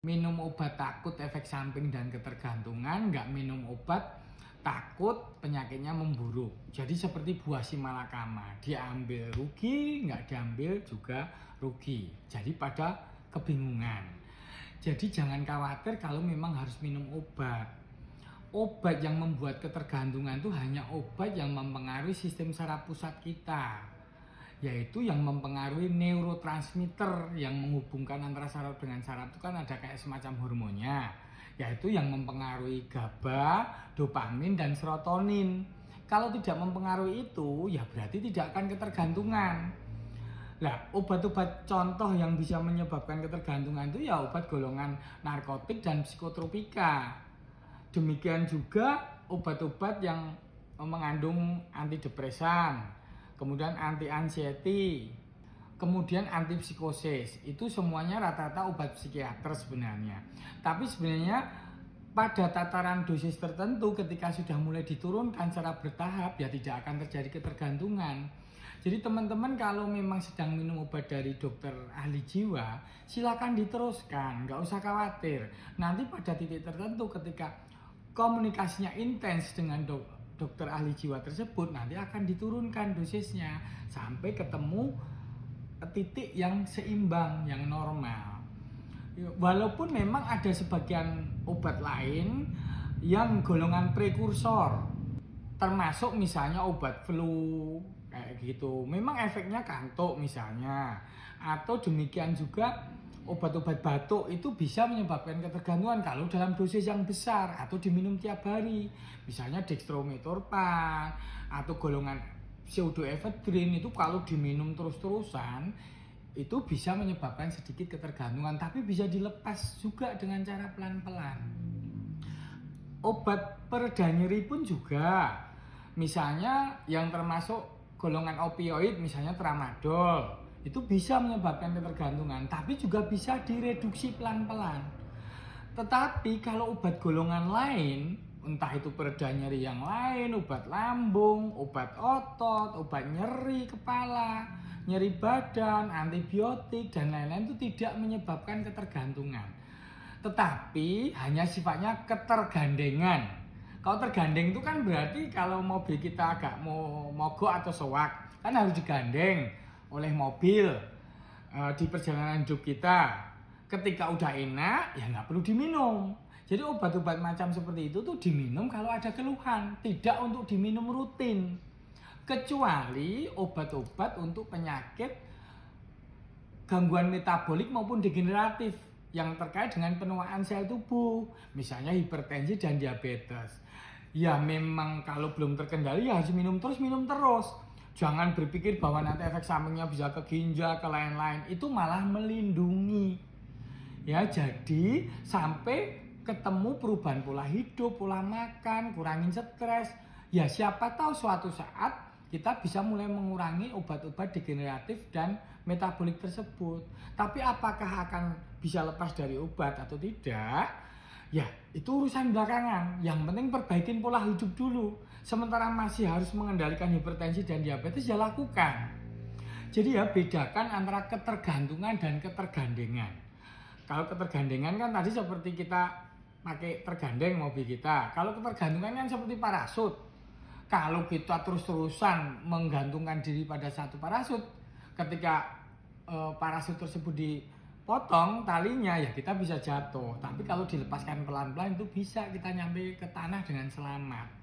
Minum obat takut efek samping dan ketergantungan, nggak minum obat takut penyakitnya memburuk. Jadi seperti buah simalakama, diambil rugi, nggak diambil juga rugi. Jadi pada kebingungan. Jadi jangan khawatir kalau memang harus minum obat. Obat yang membuat ketergantungan itu hanya obat yang mempengaruhi sistem saraf pusat kita, yaitu yang mempengaruhi neurotransmitter yang menghubungkan antara saraf dengan saraf itu kan ada kayak semacam hormonnya, yaitu yang mempengaruhi GABA, dopamin, dan serotonin. Kalau tidak mempengaruhi itu, ya berarti tidak akan ketergantungan. Nah, obat-obat contoh yang bisa menyebabkan ketergantungan itu ya obat golongan narkotik dan psikotropika. Demikian juga obat-obat yang mengandung antidepresan, kemudian anti-anxiety, kemudian antipsikosis. Itu semuanya rata-rata obat psikiater sebenarnya. Tapi sebenarnya pada tataran dosis tertentu ketika sudah mulai diturunkan secara bertahap ya tidak akan terjadi ketergantungan. Jadi teman-teman kalau memang sedang minum obat dari dokter ahli jiwa, silakan diteruskan, nggak usah khawatir. Nanti pada titik tertentu ketika komunikasinya intens dengan dokter ahli jiwa tersebut, nanti akan diturunkan dosisnya sampai ketemu titik yang seimbang, yang normal. Walaupun memang ada sebagian obat lain yang golongan prekursor, termasuk misalnya obat flu kayak gitu, memang efeknya kantuk misalnya, atau demikian juga obat-obat batuk itu bisa menyebabkan ketergantungan kalau dalam dosis yang besar atau diminum tiap hari, misalnya dextromethorphan atau golongan pseudoephedrine itu kalau diminum terus-terusan itu bisa menyebabkan sedikit ketergantungan, tapi bisa dilepas juga dengan cara pelan-pelan. Obat pereda nyeri pun juga, misalnya yang termasuk golongan opioid misalnya tramadol, itu bisa menyebabkan ketergantungan, tapi juga bisa direduksi pelan-pelan. Tetapi kalau obat golongan lain, entah itu pereda nyeri yang lain, obat lambung, obat otot, obat nyeri kepala, nyeri badan, antibiotik, dan lain-lain itu tidak menyebabkan ketergantungan. Tetapi hanya sifatnya ketergandengan. Kalau tergandeng itu kan berarti kalau mobil kita agak mau mogok atau sewak, kan harus digandeng oleh mobil di perjalanan hidup kita. Ketika udah enak, ya nggak perlu diminum. Jadi obat-obat macam seperti itu tuh diminum kalau ada keluhan, tidak untuk diminum rutin. Kecuali obat-obat untuk penyakit gangguan metabolik maupun degeneratif yang terkait dengan penuaan sel tubuh, misalnya hipertensi dan diabetes. Ya memang kalau belum terkendali ya harus minum terus. Jangan berpikir bahwa nanti efek sampingnya bisa ke ginjal, ke lain-lain. Itu malah melindungi. Ya, jadi sampai ketemu perubahan pola hidup, pola makan, kurangin stres. Ya siapa tahu suatu saat kita bisa mulai mengurangi obat-obat degeneratif dan metabolik tersebut. Tapi apakah akan bisa lepas dari obat atau tidak? Ya, itu urusan belakangan. Yang penting perbaikin pola hidup dulu. Sementara masih harus mengendalikan hipertensi dan diabetes, ya lakukan. Jadi ya bedakan antara ketergantungan dan ketergandengan. Kalau ketergandengan kan tadi seperti kita pakai tergandeng mobil kita. Kalau ketergantungan kan seperti parasut. Kalau kita terus-terusan menggantungkan diri pada satu parasut, ketika parasut tersebut dipotong talinya ya kita bisa jatuh. Tapi kalau dilepaskan pelan-pelan itu bisa kita nyampe ke tanah dengan selamat.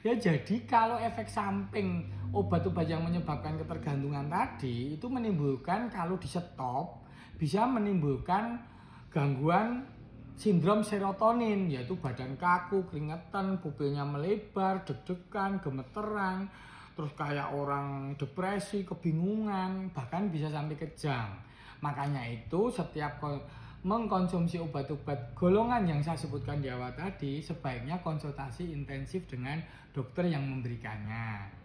Ya jadi kalau efek samping obat-obat yang menyebabkan ketergantungan tadi itu menimbulkan kalau di stop bisa menimbulkan gangguan sindrom serotonin, yaitu badan kaku, keringetan, pupilnya melebar, deg-degan, gemeteran, terus kayak orang depresi, kebingungan, bahkan bisa sampai kejang. Makanya itu setiap mengkonsumsi obat-obat golongan yang saya sebutkan di awal tadi, sebaiknya konsultasi intensif dengan dokter yang memberikannya.